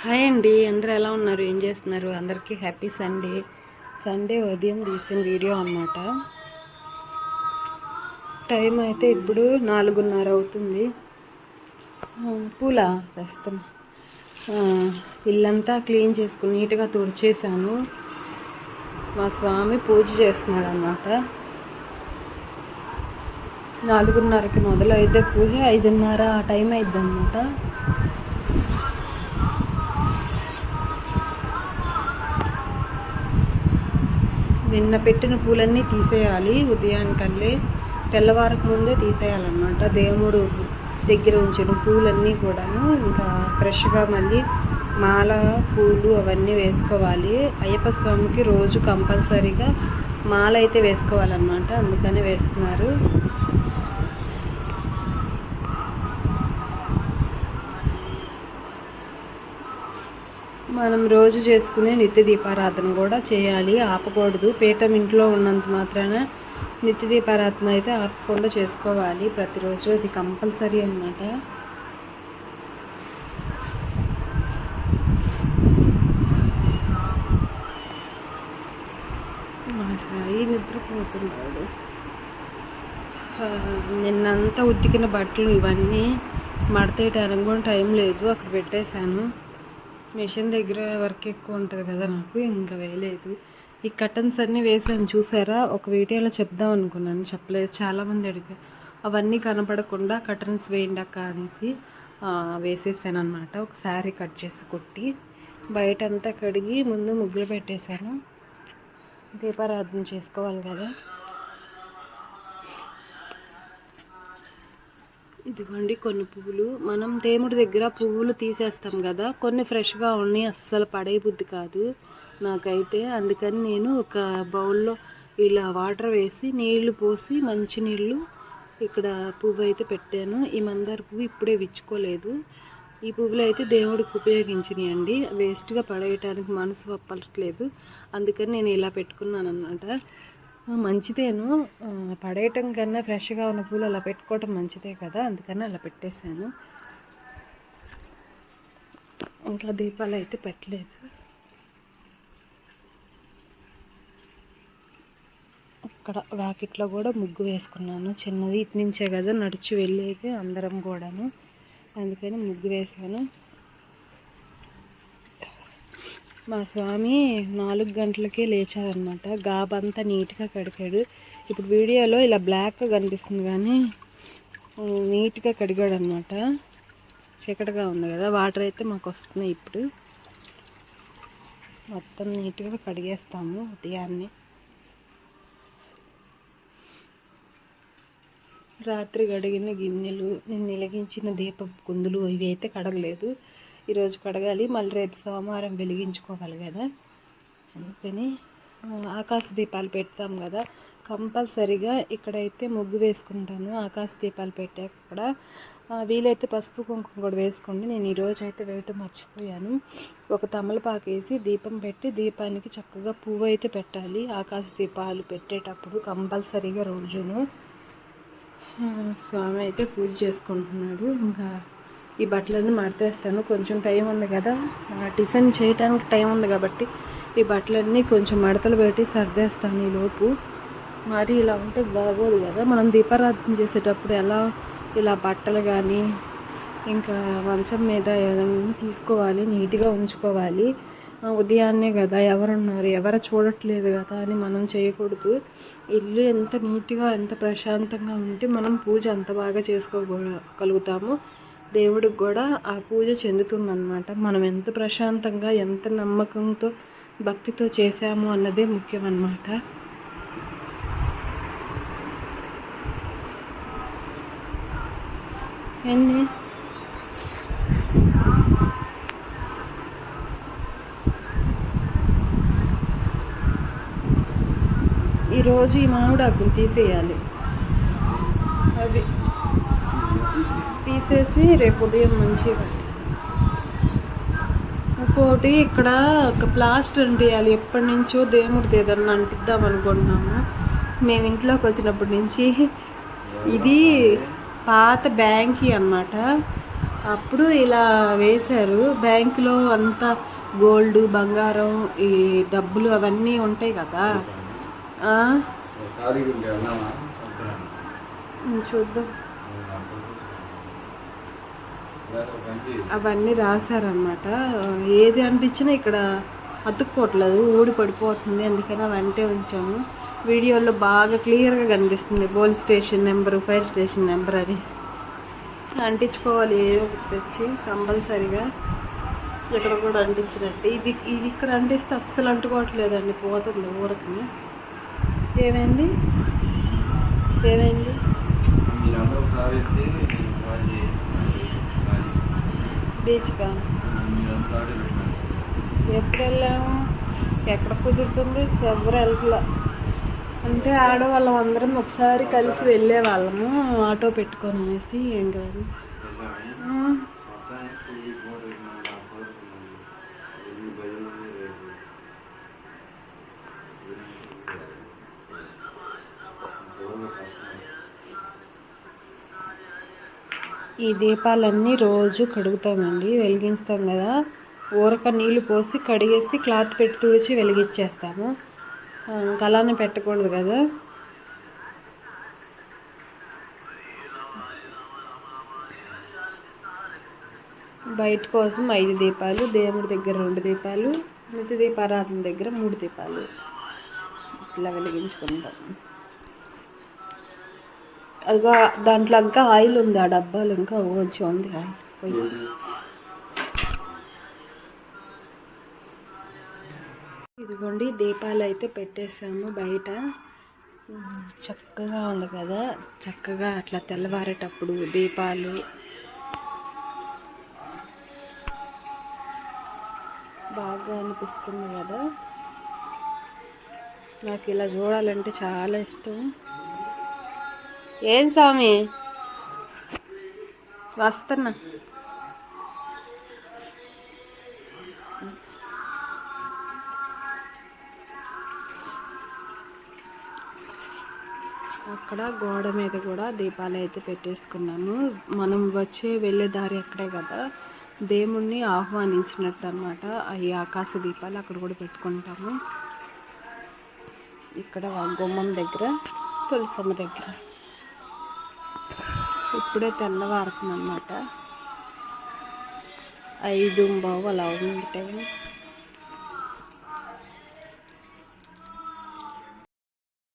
Hi అండి, అందరూ ఎలా ఉన్నారు? ఏం చేస్తున్నారు? అందరికీ హ్యాపీ సండే. సండే ఉదయం తీసిన వీడియో అన్నమాట. టైం అయితే ఇప్పుడు 4:30 అవుతుంది. పూల వేస్తాం. ఇల్లంతా క్లీన్ చేసుకుని నీట్గా తుడిచేసాను. మా స్వామి పూజ చేస్తున్నాడు అన్నమాట. 4:30కి మొదలైతే పూజ 5:30 ఆ టైం అయిద్ది అన్నమాట. నిన్న పెట్టిన పూలన్నీ తీసేయాలి. ఉదయానికల్లే తెల్లవారకు ముందే తీసేయాలన్నమాట. దేవుడు దగ్గర ఉంచిన పూలన్నీ కూడాను ఇంకా ఫ్రెష్గా మళ్ళీ మాల పూలు అవన్నీ వేసుకోవాలి. అయ్యప్ప స్వామికి రోజు కంపల్సరీగా మాల అయితే వేసుకోవాలన్నమాట. అందుకని వేస్తున్నారు. మనం రోజు చేసుకునే నిత్య దీపారాధన కూడా చేయాలి, ఆపకూడదు. పీఠం ఇంట్లో ఉన్నంత మాత్రాన నిత్య దీపారాధన అయితే ఆపకుండా చేసుకోవాలి ప్రతిరోజు. అది కంపల్సరీ అన్నమాట. మా సాయి నిద్రపోతున్నాడు. నిన్నంతా ఉతికిన బట్టలు ఇవన్నీ మడతేయడానికి కూడా టైం లేదు, అక్కడ పెట్టేశాను. మిషన్ దగ్గర వర్క్ ఎక్కువ ఉంటుంది కదా నాకు, ఇంకా వేయలేదు. ఈ కర్టన్స్ అన్నీ వేసాను చూసారా, ఒక వీడియోలో చెప్దాం అనుకున్నాను, చెప్పలేదు. చాలామంది అడిగారు అవన్నీ కనపడకుండా కర్టన్స్ వేయండి అక్క అనేసి వేసేసాను అనమాట. ఒక శారీ కట్ చేసి కుట్టి బయటంతా కడిగి ముందు ముగ్గులు పెట్టేశాను. దీపారాధన చేసుకోవాలి కదా. ఇదిగోండి కొన్ని పువ్వులు. మనం దేవుడి దగ్గర పువ్వులు తీసేస్తాం కదా, కొన్ని ఫ్రెష్గా ఉన్నాయి, అస్సలు పడే బుద్ధి కాదు నాకైతే. అందుకని నేను ఒక బౌల్లో ఇలా వాటర్ వేసి నీళ్లు పోసి మంచి నీళ్ళు ఇక్కడ పువ్వు అయితే పెట్టాను. ఈ మందార పువ్వు ఇప్పుడే విచ్చుకోలేదు. ఈ పువ్వులు అయితే దేవుడికి ఉపయోగించినాయండి, వేస్ట్గా పడేయటానికి మనసు ఒప్పట్లేదు. అందుకని నేను ఇలా పెట్టుకున్నాను అన్నమాట. మంచిదేను, పడేయటం కన్నా ఫ్రెష్గా ఉన్న పూలు అలా పెట్టుకోవటం మంచిదే కదా, అందుకని అలా పెట్టేశాను. ఇంకా దీపాలు అయితే పెట్టలేదు. అక్కడ వాకిట్లో కూడా ముగ్గు వేసుకున్నాను చిన్నది. ఇటు నుంచే కదా నడిచి వెళ్ళేది అందరం కూడాను, అందుకని ముగ్గు వేసాను. మా స్వామి 4 గంటలకే లేచారనమాట. గాబంతా నీట్గా కడిగాడు. ఇప్పుడు వీడియోలో ఇలా బ్లాక్గా కనిపిస్తుంది కానీ నీట్గా కడిగాడు అనమాట. చీకటిగా ఉంది కదా, వాటర్ అయితే మాకు వస్తున్నాయి. ఇప్పుడు మొత్తం నీట్గా కడిగేస్తాము ఉదయాన్నే. రాత్రి కడిగిన గిన్నెలు, నేను వెలిగించిన దీపం కుందులు ఇవి అయితే కడగలేదు. ఈరోజు కడగాలి, మళ్ళీ రేపు సోమవారం వెలిగించుకోవాలి కదా. అందుకని ఆకాశ దీపాలు పెడతాం కదా కంపల్సరీగా. ఇక్కడైతే ముగ్గు వేసుకుంటాను ఆకాశ దీపాలు పెట్టాక. కూడా వీలైతే పసుపు కుంకుమ కూడా వేసుకోండి. నేను ఈరోజు అయితే వేయటం మర్చిపోయాను. ఒక తమలపాకు వేసి దీపం పెట్టి దీపానికి చక్కగా పువ్వు అయితే పెట్టాలి ఆకాశ దీపాలు పెట్టేటప్పుడు కంపల్సరీగా రోజును. స్వామి అయితే పూజ చేసుకుంటున్నాడు. ఇంకా ఈ బట్టలన్నీ మడతేస్తాను, కొంచెం టైం ఉంది కదా, టిఫిన్ చేయడానికి టైం ఉంది కాబట్టి ఈ బట్టలన్నీ కొంచెం మడతలు పెట్టి సర్దేస్తాను ఈలోపు. మరి ఇలా ఉంటే బాగోదు కదా. మనం దీపారాధన చేసేటప్పుడు ఎలా ఇలా బట్టలు కానీ ఇంకా మంచం మీద ఏదైనా తీసుకోవాలి, నీట్గా ఉంచుకోవాలి. ఉదయాన్నే కదా, ఎవరున్నారు ఎవరు చూడట్లేదు కదా అని మనం చేయకూడదు. ఇల్లు ఎంత నీట్గా ఎంత ప్రశాంతంగా ఉంటే మనం పూజ అంత బాగా చేసుకోగలుగుతాము. దేవుడికి కూడా ఆ పూజ చెందుతుందన్నమాట. మనం ఎంత ప్రశాంతంగా ఎంత నమ్మకంతో భక్తితో చేశాము అన్నదే ముఖ్యం అన్నమాట. ఏంది ఈరోజు ఈ మామిడాకులు తీసేయాలి. అవి తీసేసి రేపు ఉదయం మంచిగా. ఇంకోటి ఇక్కడ ఒక ప్లాస్టర్ అంటియాలి. ఎప్పటి నుంచో దేవుడిది ఏదన్నా అంటిద్దాం అనుకుంటున్నాము మేము ఇంట్లోకి వచ్చినప్పటి నుంచి. ఇది పాత బ్యాంకీ అన్నమాట. అప్పుడు ఇలా వేశారు. బ్యాంకులో అంతా గోల్డ్, బంగారం, ఈ డబ్బులు అవన్నీ ఉంటాయి కదా. చూద్దాం. అవన్నీ రాశారనమాట. ఏది అంటించినా ఇక్కడ అతుక్కోవట్లేదు, ఊడి పడిపోతుంది. అందుకని అవంటే ఉంచాము. వీడియోలో బాగా క్లియర్గా కనిపిస్తుంది police station number, fire station number అనేసి. అంటించుకోవాలి ఏదో తెచ్చి కంపల్సరిగా. ఇక్కడ కూడా అంటించినట్టు ఇది ఇది ఇక్కడ అంటిస్తే అస్సలు అంటుకోవట్లేదండి, పోతుంది ఊరకని. ఏమైంది ఏమైంది బీచ్కా ఎప్పుడు వెళ్ళాము? ఎక్కడ కుదురుతుంది, ఎవరు వెళ్ళట్లా. అంటే ఆడవాళ్ళం అందరం ఒకసారి కలిసి వెళ్ళే వాళ్ళము ఆటో పెట్టుకొనేసి. ఏం కాదు. ఈ దీపాలన్నీ రోజు కడుగుతామండి, వెలిగిస్తాం కదా. ఊరక నీళ్ళు పోసి కడిగేసి క్లాత్ పెట్టి తుడిచి వెలిగించేస్తాము. ఇంకా అలానే పెట్టకూడదు కదా. బయట కోసం 5 దీపాలు, దేవుడి దగ్గర 2 దీపాలు, నిత్య దీపారాధన దగ్గర 3 దీపాలు ఇట్లా వెలిగించుకుంటాం. అదిగా దాంట్లో ఇంకా ఆయిల్ ఉంది, ఆ డబ్బాలు ఇంకా కొంచెం ఉంది ఆయిల్ పోయి. ఇదిగోండి దీపాలు అయితే పెట్టేసాము బయట. చక్కగా ఉంది కదా. చక్కగా అట్లా తెల్లవారేటప్పుడు దీపాలు బాగా అనిపిస్తుంది కదా. నాకు ఇలా చూడాలంటే చాలా ఇష్టం. ఏం స్వామి వస్తున్నా. అక్కడ గోడ మీద కూడా దీపాలు అయితే పెట్టేసుకున్నాము. మనం వెళ్ళే దారి అక్కడే కదా, దేవుణ్ణి ఆహ్వానించినట్టు అనమాట. అవి ఆకాశ దీపాలు అక్కడ కూడా పెట్టుకుంటాము. ఇక్కడ గుమ్మం దగ్గర, తులసమ్మ దగ్గర. ఇప్పుడే తెల్లవారుతుంది అన్నమాట, 5:15 అలా ఉంది టైం.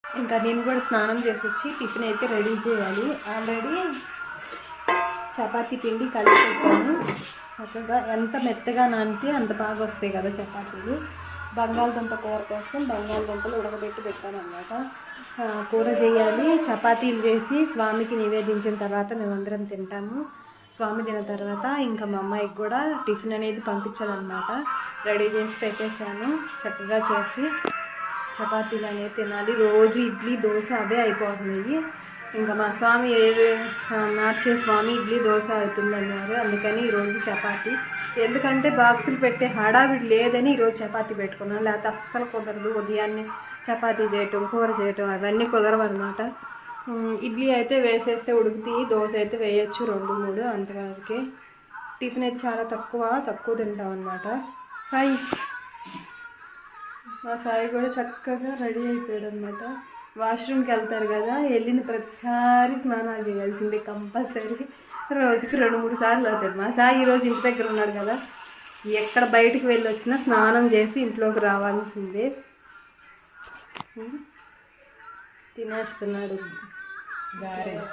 ఇంకా నేను కూడా స్నానం చేసి వచ్చి టిఫిన్ అయితే రెడీ చేయాలి. ఆల్రెడీ చపాతీ పిండి కలిపి పెట్టాను. చక్కగా ఎంత మెత్తగా నానితే అంత బాగా వస్తాయి కదా చపాతీలు. బంగాళదుంప కూర కోసం బంగాళదుంపలు ఉడకబెట్టి పెట్టాను అన్నమాట. కూర చేయాలి. చపాతీలు చేసి స్వామికి నివేదించిన తర్వాత మేమందరం తింటాము. స్వామి తిన్న తర్వాత ఇంకా మా అమ్మాయికి కూడా టిఫిన్ అనేది పంపించాలన్నమాట. రెడీ చేసి పెట్టేశాను. చక్కగా చేసి చపాతీలు అనేవి తినాలి. రోజు ఇడ్లీ, దోశ అవే అయిపోతున్నాయి. ఇంకా మా స్వామి మార్చే స్వామి ఇడ్లీ, దోశ అవుతుందన్నారు. అందుకని ఈరోజు చపాతీ. ఎందుకంటే బాక్సులు పెట్టే హడావిడి లేదని ఈరోజు చపాతీ పెట్టుకున్నాను. లేకపోతే అస్సలు కుదరదు. ఉదయాన్నే చపాతీ చేయటం, కూర చేయటం అవన్నీ కుదరవు అనమాట. ఇడ్లీ అయితే వేసేస్తే ఉడుకుతాయి, దోశ అయితే వేయచ్చు 2-3 అంతవరకే. టిఫిన్ అయితే చాలా తక్కువ తింటాం అనమాట. మా సాయి కూడా చక్కగా రెడీ అయిపోయాడు అనమాట. వాష్రూమ్కి వెళ్తారు కదా, వెళ్ళిన ప్రతిసారి స్నానాలు చేయాల్సిందే కంపల్సరీ. రోజుకి 2-3 సార్లు అవుతాడు. మా సాయి ఈరోజు ఇంటి దగ్గర ఉన్నాడు కదా, ఎక్కడ బయటికి వెళ్ళి వచ్చినా స్నానం చేసి ఇంట్లోకి రావాల్సిందే. తినేస్తున్నాడు గారెలు,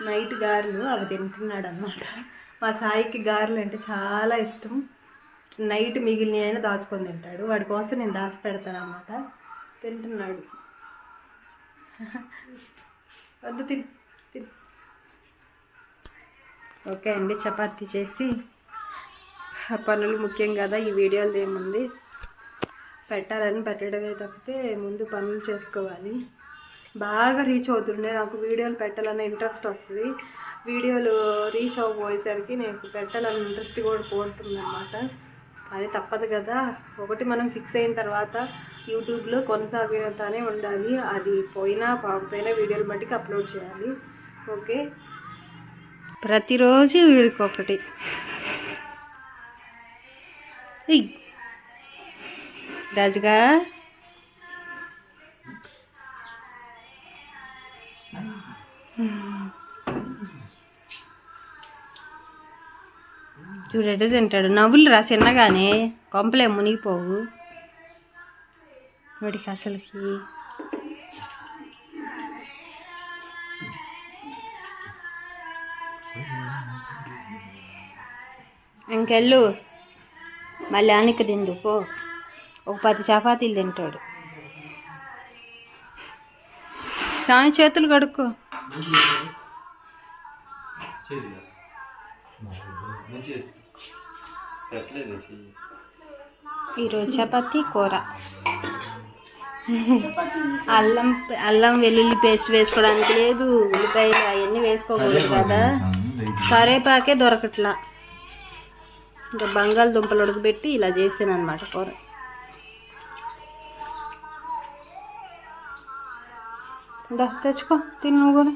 నైట్ గారెలు అవి తింటున్నాడు అన్నమాట. మా సాయికి గారెలు అంటే చాలా ఇష్టం. నైట్ మిగిలిన అయినా దాచుకొని తింటాడు. వాడి కోసం నేను దాచి పెడతాను అన్నమాట. తింటున్నాడు. వద్దు తిని. ఓకే అండి, చపాతీ చేసి పనులు ముఖ్యం కదా. ఈ వీడియోలు ఏముంది, పెట్టడమే తప్పితే ముందు పనులు చేసుకోవాలి. బాగా రీచ్ అవుతుండే నాకు వీడియోలు పెట్టాలన్న ఇంట్రెస్ట్ వస్తుంది. వీడియోలు రీచ్ అవ్వబోయేసరికి నాకు పెట్టాలన్న ఇంట్రెస్ట్ కూడా పోతుంది అన్నమాట. అది తప్పదు కదా. ఒకటి మనం ఫిక్స్ అయిన తర్వాత యూట్యూబ్లో కొనసాగుతూనే ఉండాలి. అది పోయినా వీడియోలు బట్టికి అప్లోడ్ చేయాలి. ఓకే. ప్రతిరోజు వీడికొకటి. రాజుగా చూడట తింటాడు. నవ్వులు రా చిన్నగానే, కొంపలే మునిగిపోవు వాడికి అసలుకి. ఇంకెళ్ళు మళ్ళీ ఆనికి తిందు పో. ఒక 10 చపాతీలు తింటాడు. సాయం చేతులు కడుక్కో. ఈరోజు చపాతీ కూర. అల్లం వెల్లుల్లి పేస్ట్ వేసుకోవడానికి లేదు, ఉల్లిపాయలు అవన్నీ వేసుకోకూడదు కదా. కరేపాకే దొరకట్లా. ఇంకా బంగాళదుంపలు ఉడకబెట్టి ఇలా చేసాను అనమాట కూర. తెచ్చుకో తిను కూడా.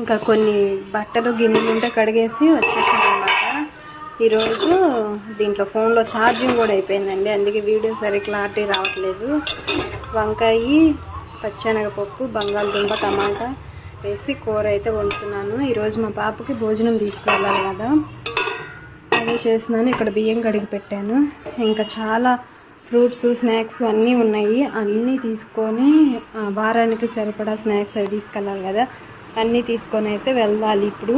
ఇంకా కొన్ని బట్టలు గిన్నెలు ఉంటే కడిగేసి వచ్చేసాను అనమాట. ఈరోజు దీంట్లో ఫోన్లో ఛార్జింగ్ కూడా అయిపోయిందండి, అందుకే వీడియో సరే క్లారిటీ రావట్లేదు. వంకాయ, పచ్చెనగపప్పు, బంగాళదుంప, టమాటా వేసి కూర అయితే వండుతున్నాను. ఈరోజు మా పాపకి భోజనం తీసుకెళ్ళాలి కదా, అదే చేస్తున్నాను. ఇక్కడ బియ్యం కడిగి పెట్టాను. ఇంకా చాలా ఫ్రూట్స్, స్నాక్స్ అన్నీ ఉన్నాయి. అన్నీ తీసుకొని వారానికి సరిపడా స్నాక్స్ అవి తీసుకెళ్ళాలి కదా, అన్నీ తీసుకొని అయితే వెళ్ళాలి. ఇప్పుడు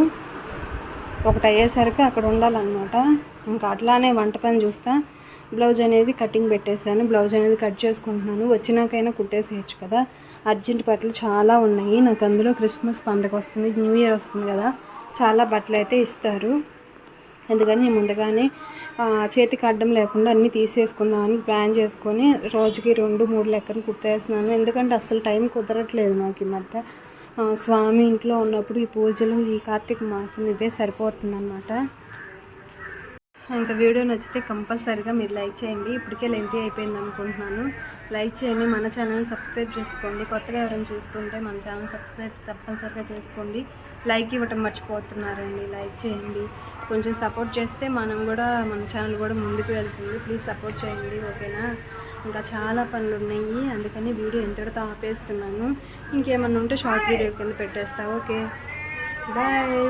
1 అయ్యేసరికి అక్కడ ఉండాలన్నమాట. ఇంకా అట్లానే వంట పని చూస్తా. బ్లౌజ్ అనేది కటింగ్ పెట్టేశాను, బ్లౌజ్ అనేది కట్ చేసుకుంటున్నాను. వచ్చినాకైనా కుట్టేసేయచ్చు కదా. అర్జెంట్ బట్టలు చాలా ఉన్నాయి నాకు. అందులో క్రిస్మస్ పండుగ వస్తుంది, న్యూ ఇయర్ వస్తుంది కదా, చాలా బట్టలు అయితే ఇస్తారు. అందుకని నేను ముందుగానే చేతికి అడ్డం లేకుండా అన్నీ తీసేసుకుందామని ప్లాన్ చేసుకొని రోజుకి 2-3 లెక్కన కుట్టేస్తున్నాను. ఎందుకంటే అస్సలు టైం కుదరట్లేదు నాకు ఈ మధ్య. స్వామి ఇంట్లో ఉన్నప్పుడు ఈ పూజలు, ఈ కార్తీక మాసం ఇవే సరిపోతుందన్నమాట. ఇంకా వీడియో నచ్చితే కంపల్సరీగా మీరు లైక్ చేయండి. ఇప్పటికే లెంతీ అయిపోయింది అనుకుంటున్నాను. లైక్ చేయండి, మన ఛానల్ సబ్స్క్రైబ్ చేసుకోండి. కొత్తగా ఎవరైనా చూస్తుంటే మన ఛానల్ సబ్స్క్రైబ్ తప్పనిసరిగా చేసుకోండి. లైక్ ఇవ్వటం మర్చిపోతున్నారండి, లైక్ చేయండి. కొంచెం సపోర్ట్ చేస్తే మన ఛానల్ కూడా ముందుకు వెళ్తుంది. ప్లీజ్ సపోర్ట్ చేయండి, ఓకేనా. ఇంకా చాలా పనులు ఉన్నాయి, అందుకని వీడియో ఎంతటితో ఆపేస్తున్నాను. ఇంకేమన్నా ఉంటే షార్ట్ వీడియో కింద పెట్టేస్తా. Okay, bye.